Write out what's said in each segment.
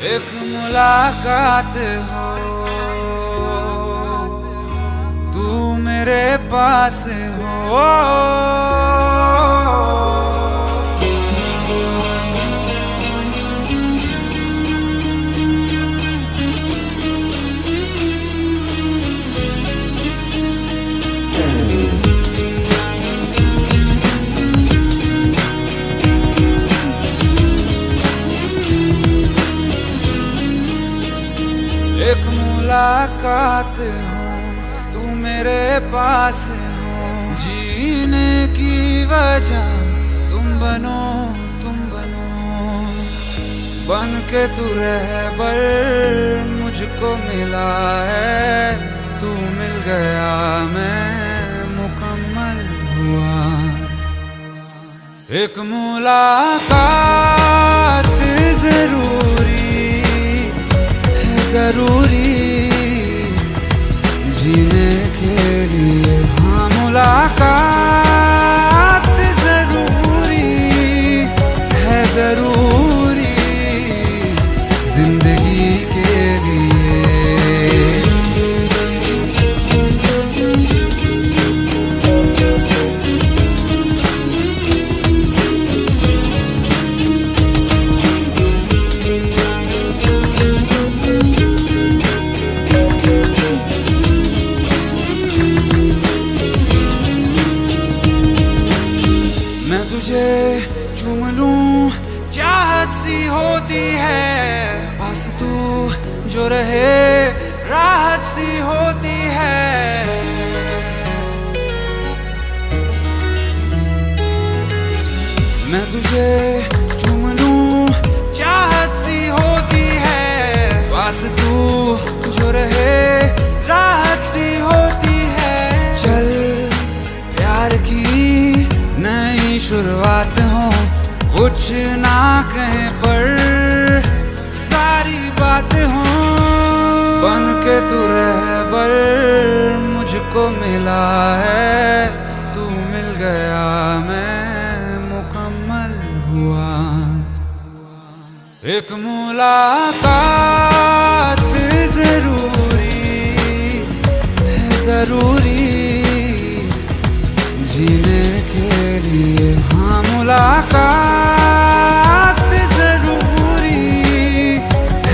एक मुलाकात हो तू मेरे पास हो, एक मुलाकात हो तू मेरे पास हो, जीने की वजह तुम बनो, बन के तू रहबर मुझको मिला है, तू मिल गया मैं मुकम्मल हुआ। एक मुलाकात जरूरी जीने के लिए, हाँ मुलाकात जरूरी है, जरूरी जिंदगी के लिए। तुझे चूम लूं चाहत सी होती है, बस तू जो रहे राहत सी होती है। मैं तुझे चूम लूं चाहत सी होती है, बस तू जो रहे राहत सी होती है। चल प्यार की नई शुरुआत हो, कुछ ना कहे पर सारी बात हो, बन के तू रहबर मुझको मिला है, तू मिल गया मैं मुकम्मल हुआ। एक मुलाकात जरूरी जीने के लिए, हाँ मुलाकात जरूरी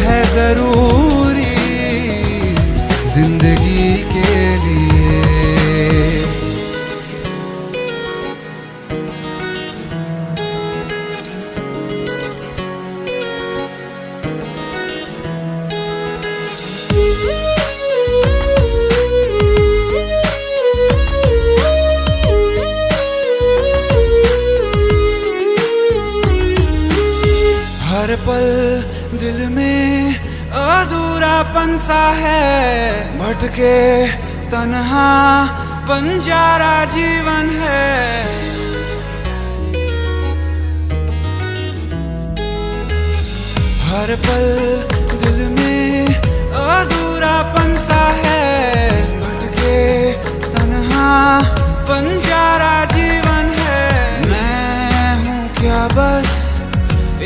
है, जरूरी जिंदगी के लिए। हर पल दिल में अधूरापन सा है, भटके तन्हा बंजारा जीवन है। हर पल दिल में अधूरापन सा है, भटके तन्हा बंजारा जीवन है। मैं हूँ क्या बस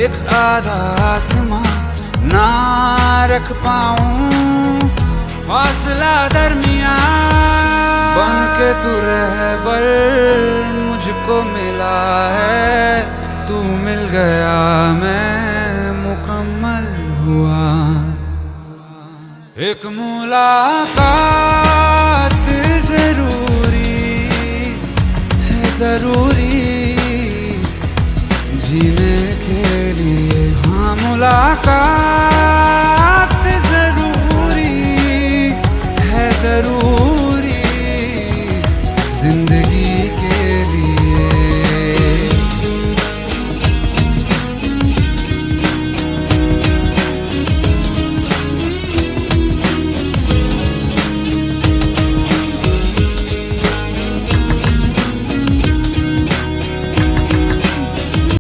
एक आधा आसमां, ना रख पाऊं फासला दरमियां, बन के तू रहबर मुझको मिला है, तू मिल गया मैं मुकम्मल हुआ। एक मुलाकात जरूरी जीने के लिए, हाँ मुलाकात